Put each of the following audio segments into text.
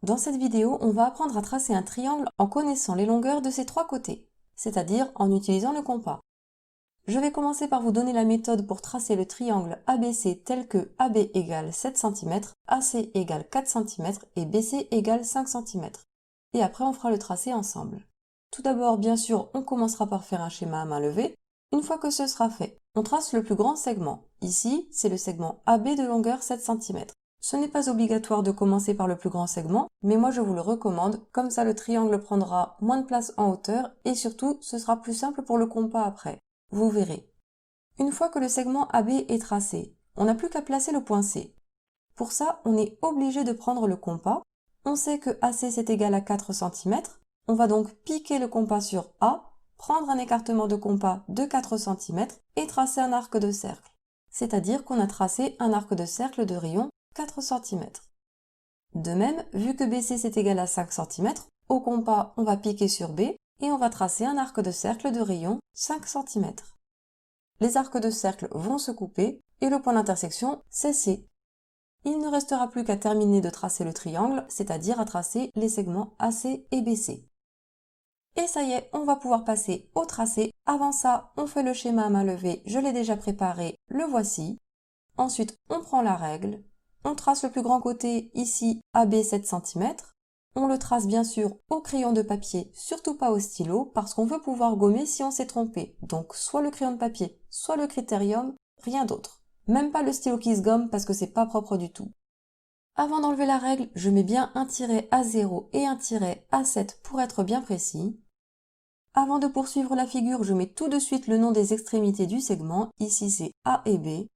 Dans cette vidéo, on va apprendre à tracer un triangle en connaissant les longueurs de ses trois côtés, c'est-à-dire en utilisant le compas. Je vais commencer par vous donner la méthode pour tracer le triangle ABC tel que AB égale 7 cm, AC égale 4 cm et BC égale 5 cm. Et après, on fera le tracé ensemble. Tout d'abord, bien sûr, on commencera par faire un schéma à main levée. Une fois que ce sera fait, on trace le plus grand segment. Ici, c'est le segment AB de longueur 7 cm. Ce n'est pas obligatoire de commencer par le plus grand segment, mais moi je vous le recommande, comme ça le triangle prendra moins de place en hauteur et surtout ce sera plus simple pour le compas après. Vous verrez. Une fois que le segment AB est tracé, on n'a plus qu'à placer le point C. Pour ça, on est obligé de prendre le compas. On sait que AC c'est égal à 4 cm. On va donc piquer le compas sur A, prendre un écartement de compas de 4 cm et tracer un arc de cercle. C'est-à-dire qu'on a tracé un arc de cercle de rayon 4 cm. De même, vu que BC c'est égal à 5 cm, au compas on va piquer sur B et on va tracer un arc de cercle de rayon 5 cm. Les arcs de cercle vont se couper et le point d'intersection c'est C. Il ne restera plus qu'à terminer de tracer le triangle, c'est-à-dire à tracer les segments AC et BC. Et ça y est, on va pouvoir passer au tracé. Avant ça, on fait le schéma à main levée, je l'ai déjà préparé, le voici. Ensuite, on prend la règle, on trace le plus grand côté, ici AB 7 cm. On le trace bien sûr au crayon de papier, surtout pas au stylo, parce qu'on veut pouvoir gommer si on s'est trompé. Donc soit le crayon de papier, soit le critérium, rien d'autre. Même pas le stylo qui se gomme parce que c'est pas propre du tout. Avant d'enlever la règle, je mets bien un tiret à 0 et un tiret à 7 pour être bien précis. Avant de poursuivre la figure, je mets tout de suite le nom des extrémités du segment, ici c'est A et B.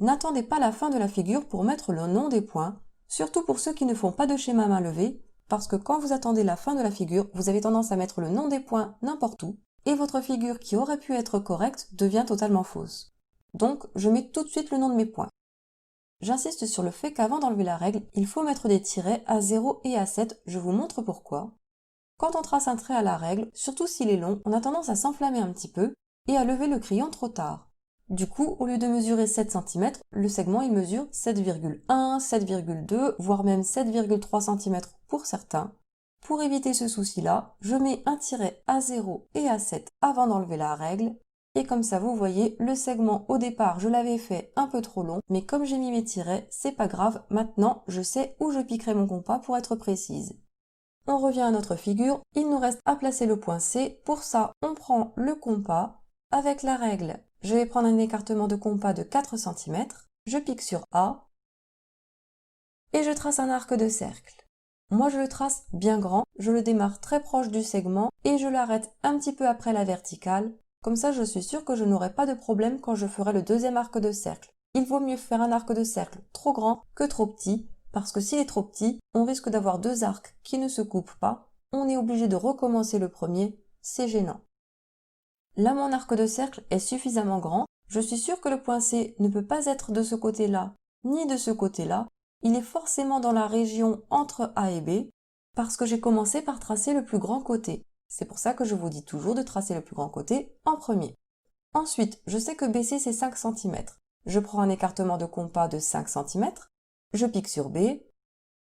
N'attendez pas la fin de la figure pour mettre le nom des points, surtout pour ceux qui ne font pas de schéma à main levée, parce que quand vous attendez la fin de la figure, vous avez tendance à mettre le nom des points n'importe où, et votre figure qui aurait pu être correcte devient totalement fausse. Donc, je mets tout de suite le nom de mes points. J'insiste sur le fait qu'avant d'enlever la règle, il faut mettre des tirets à 0 et à 7, je vous montre pourquoi. Quand on trace un trait à la règle, surtout s'il est long, on a tendance à s'enflammer un petit peu et à lever le crayon trop tard. Du coup, au lieu de mesurer 7 cm, le segment il mesure 7,1, 7,2, voire même 7,3 cm pour certains. Pour éviter ce souci-là, je mets un tiret à 0 et à 7 avant d'enlever la règle. Et comme ça, vous voyez, le segment au départ, je l'avais fait un peu trop long, mais comme j'ai mis mes tirets, c'est pas grave, maintenant je sais où je piquerai mon compas pour être précise. On revient à notre figure, il nous reste à placer le point C. Pour ça, on prend le compas. Avec la règle, je vais prendre un écartement de compas de 4 cm, je pique sur A et je trace un arc de cercle. Moi je le trace bien grand, je le démarre très proche du segment et je l'arrête un petit peu après la verticale. Comme ça, je suis sûre que je n'aurai pas de problème quand je ferai le deuxième arc de cercle. Il vaut mieux faire un arc de cercle trop grand que trop petit, parce que s'il est trop petit, on risque d'avoir deux arcs qui ne se coupent pas. On est obligé de recommencer le premier, c'est gênant. Là, mon arc de cercle est suffisamment grand. Je suis sûre que le point C ne peut pas être de ce côté-là, ni de ce côté-là. Il est forcément dans la région entre A et B, parce que j'ai commencé par tracer le plus grand côté. C'est pour ça que je vous dis toujours de tracer le plus grand côté en premier. Ensuite, je sais que BC c'est 5 cm. Je prends un écartement de compas de 5 cm, je pique sur B,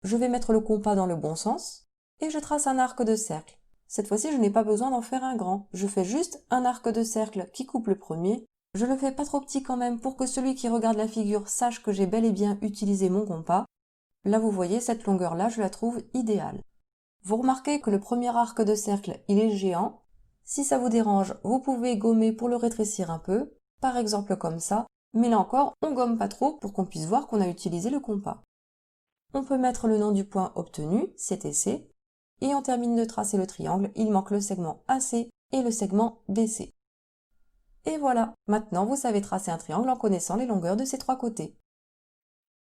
je vais mettre le compas dans le bon sens, et je trace un arc de cercle. Cette fois-ci, je n'ai pas besoin d'en faire un grand. Je fais juste un arc de cercle qui coupe le premier. Je le fais pas trop petit quand même pour que celui qui regarde la figure sache que j'ai bel et bien utilisé mon compas. Là, vous voyez, cette longueur-là, je la trouve idéale. Vous remarquez que le premier arc de cercle, il est géant. Si ça vous dérange, vous pouvez gommer pour le rétrécir un peu, par exemple comme ça, mais là encore, on gomme pas trop pour qu'on puisse voir qu'on a utilisé le compas. On peut mettre le nom du point obtenu, CTC, et on termine de tracer le triangle, il manque le segment AC et le segment BC. Et voilà, maintenant vous savez tracer un triangle en connaissant les longueurs de ces trois côtés.